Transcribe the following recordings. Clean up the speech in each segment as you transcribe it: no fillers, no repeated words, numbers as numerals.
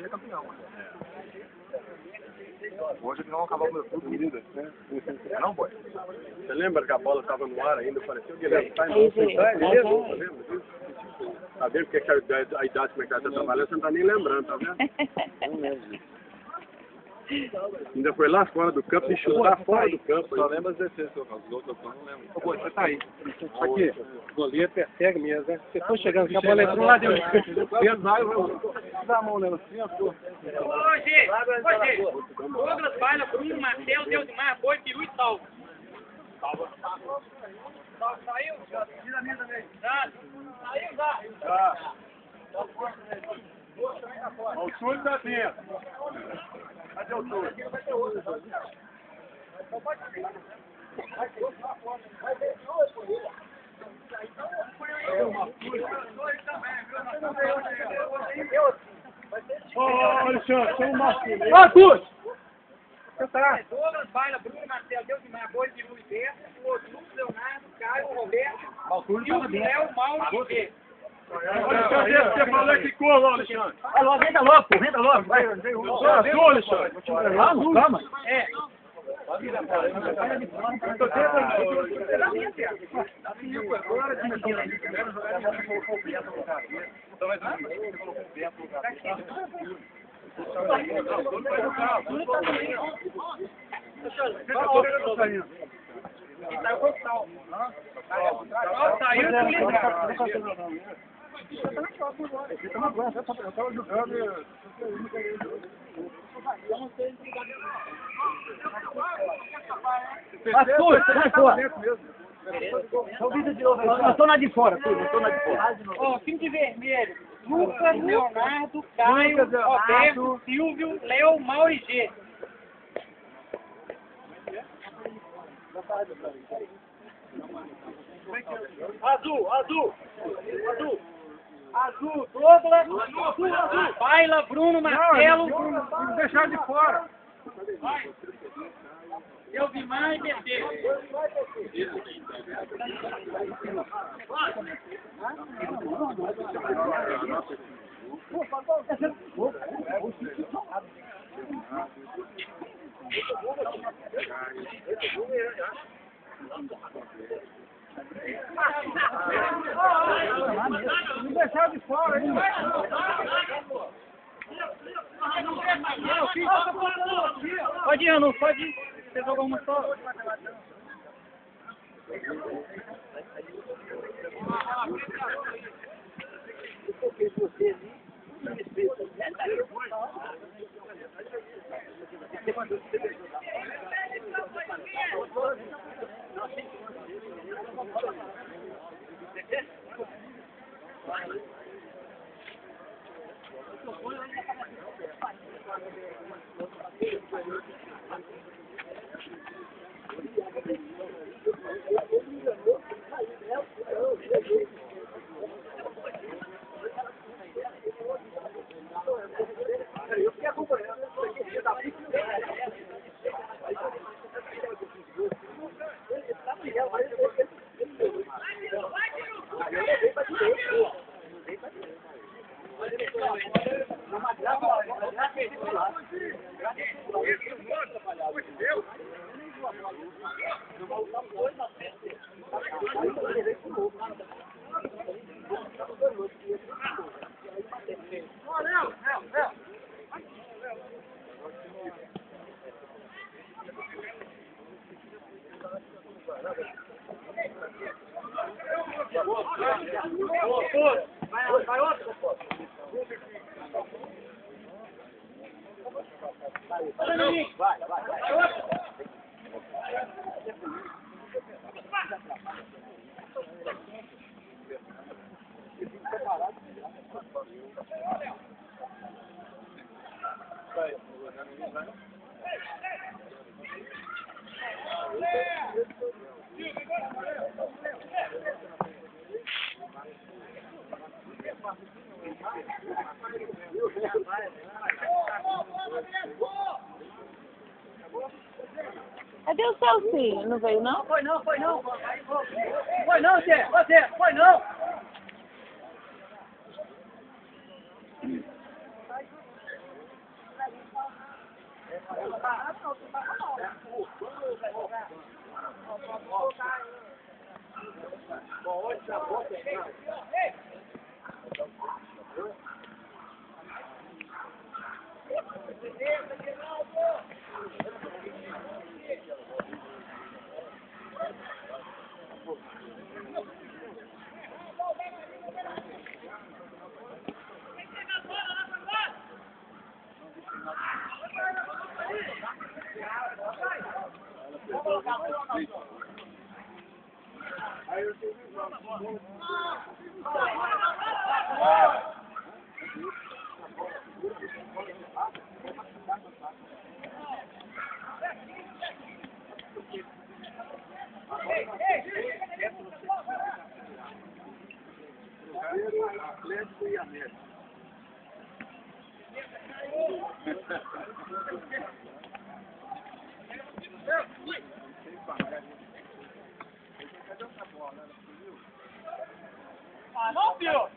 é campeão. Hoje eles vão acabar com tudo unido, né? Não, boy. Você lembra que a bola estava no ar ainda? Parecia o Guilherme. Tá Aí, Tá vendo porque a idade como é que ela tá trabalhando? Você não tá nem lembrando, tá vendo? Não lembro. Ainda foi lá fora do campo e chutar fora do campo. Só lembra as defesas, os outros eu não lembro. Ô, boy, você tá aí. Aqui, o goleiro persegue mesmo, né? Você foi chegando com a bola entrou lá dentro. Dá a mão nela assim, ó, pô. Hoje, Douglas, Baila, Bruno, Marcelo, Deusmar, Boi, Peru e Salvo. Saiu? Tira a minha também. Já. Saiu já. Tá. O Túlio tá dentro. Cadê o Túlio? Ô, Alexandre, tem um Marquinhos. Ó, Túlio! Douglas, Baila, Bruno, Marcelo, Deusmar, Boi, Peru e Beto, o Lucas, Leonardo, Caio, Roberto, e o Léo, Mauro e G. Alexandre, você falou que corra, Alexandre. Alô, venda logo, pô, venda logo. Vai, Azul, Alexandre. Vamos, calma. É. Saiu do Eu tô na de fora, filho, eu tô na de fora. Ó, time de vermelho. Lucas, Leonardo, Caio, Roberto, Silvio, Léo, Mauro e G. Azul, azul, azul. Azul, Douglas, azul. Baila, Bruno, Marcelo. Não deixar de fora. Vai. Deusmar e BT. Não deixar de fora, hein? Pode ir, Anu, pode ir. Você jogou uma só. Vai outro, pô. Vai. Cadê o Celcinho? Não veio, não? Foi não. Foi não, Zé. Foi não. Atlético e América. Ah, não, filho!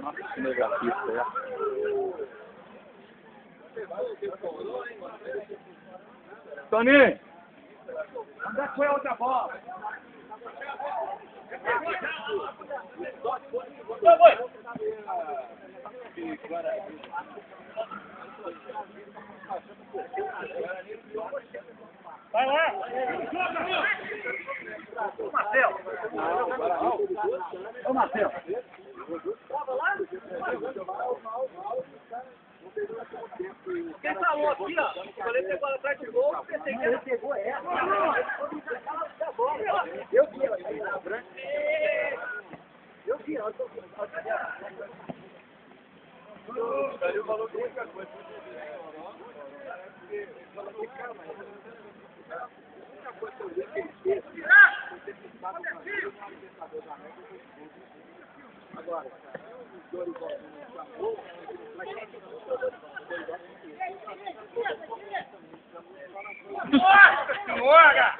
Nossa, negativista, é. Tony! Onde é que foi a outra bola? Vai lá! Ô, Marcelo! Ô, Marcelo! Quem falou aqui, ó? Quando ele pegou atrás de gol, você tem que... Ele pegou essa. Eu vi ela aí na branca. Eu vi ela. Ele falou que muita coisa. Agora, os dois Nossa senhora!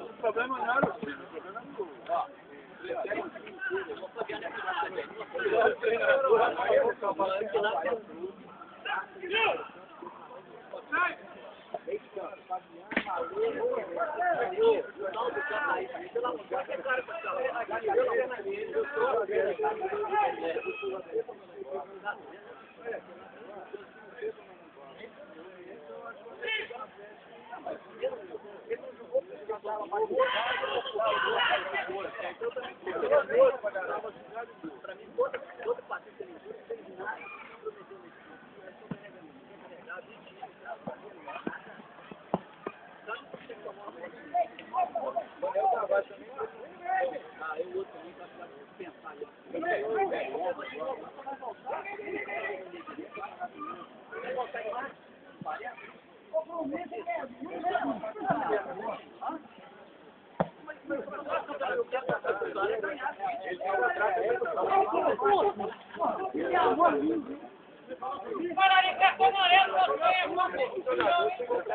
O problema não era o filho, o problema era o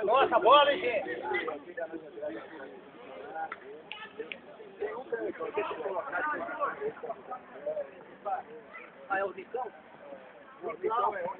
Nossa, bola, hein, gente? Ah, é o Vicão? O Vicão é o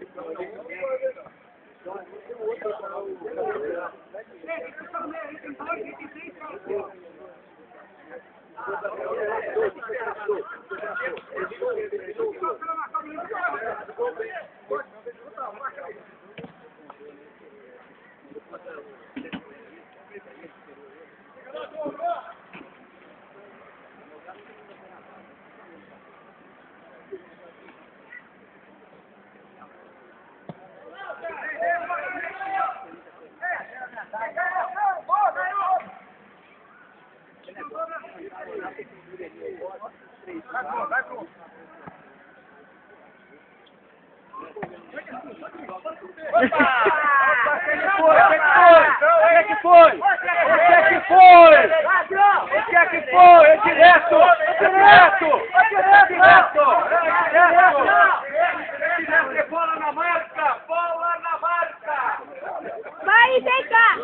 Vai, vem cá!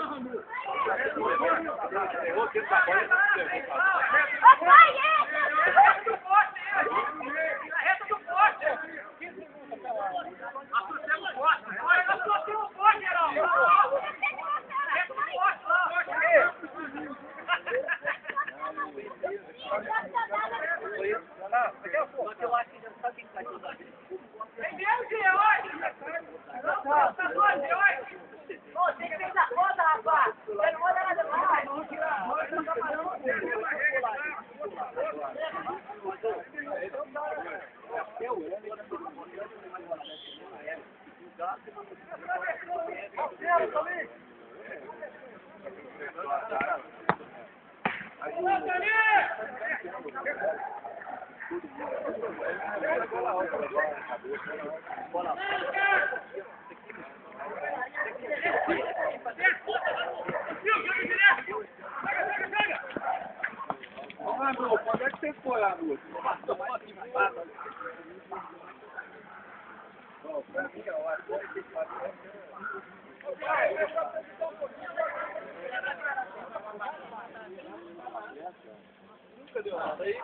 Andrô, quando é que você foi, Andrô? Nunca deu nada aí.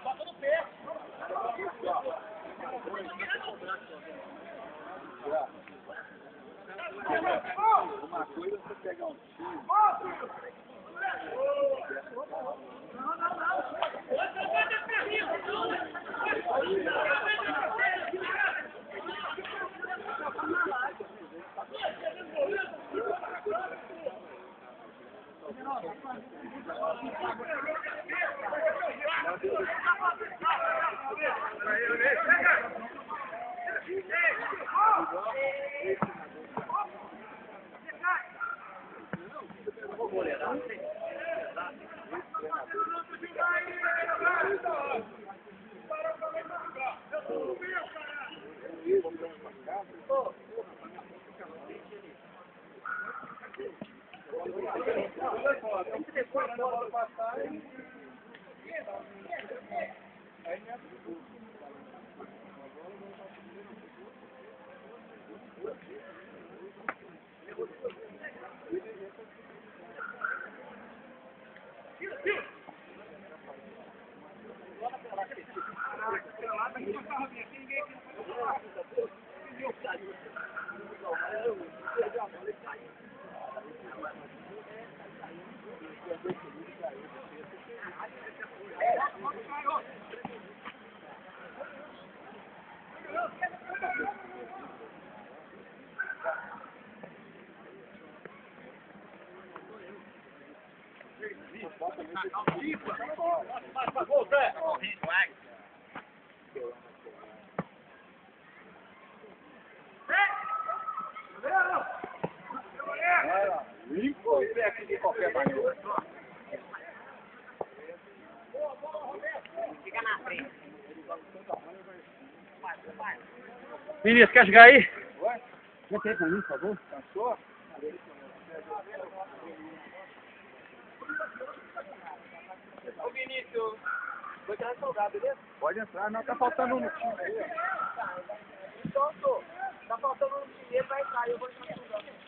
Bota no pé. Uma coisa é você pegar um tiro. Limpo ele aqui de qualquer maneira. Fica na frente. Vinícius, quer jogar aí? Oi? Quer ter pra mim, por favor? Cansou? Ô Vinícius, vou entrar no soldado, beleza? Pode entrar, não, tá faltando um no time aí. Então, tô. Tá faltando um dinheiro, vai entrar, eu vou entrar no soldado.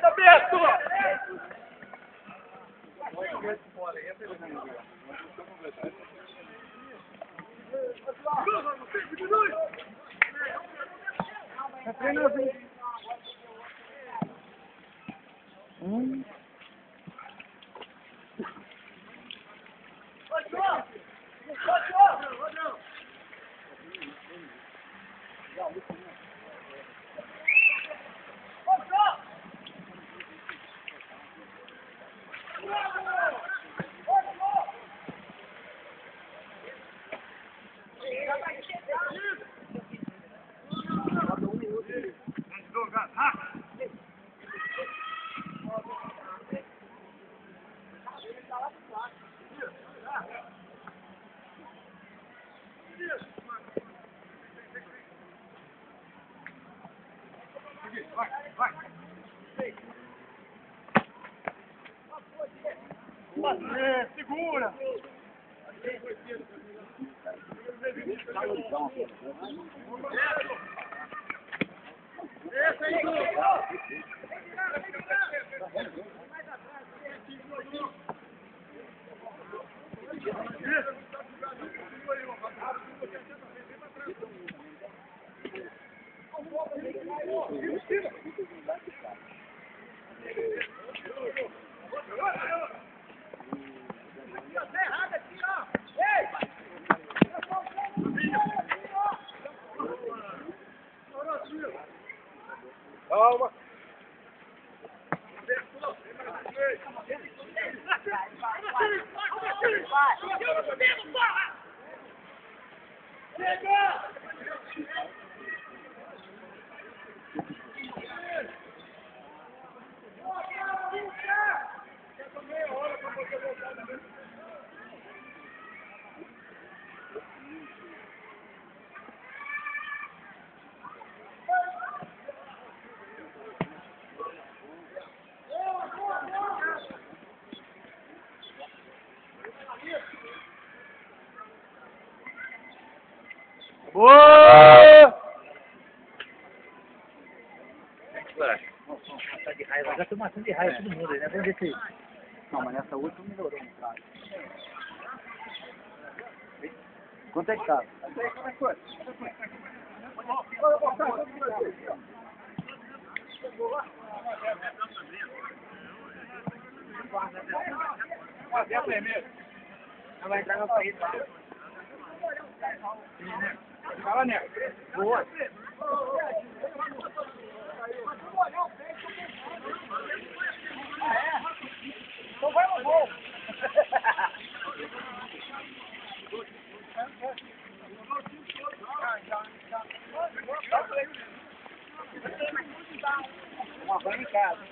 Tá aberto! Segura! Esse aí, calma. Boa! Tá de raiva, já tô matando de raiva todo mundo aí, né? Vamos ver se... Não, mas nessa última melhorou um bocado. Quanto é que tá? Não vai entrar no país, tá? Fala, Neco. Boa. Então vai no gol. Uma banha em casa.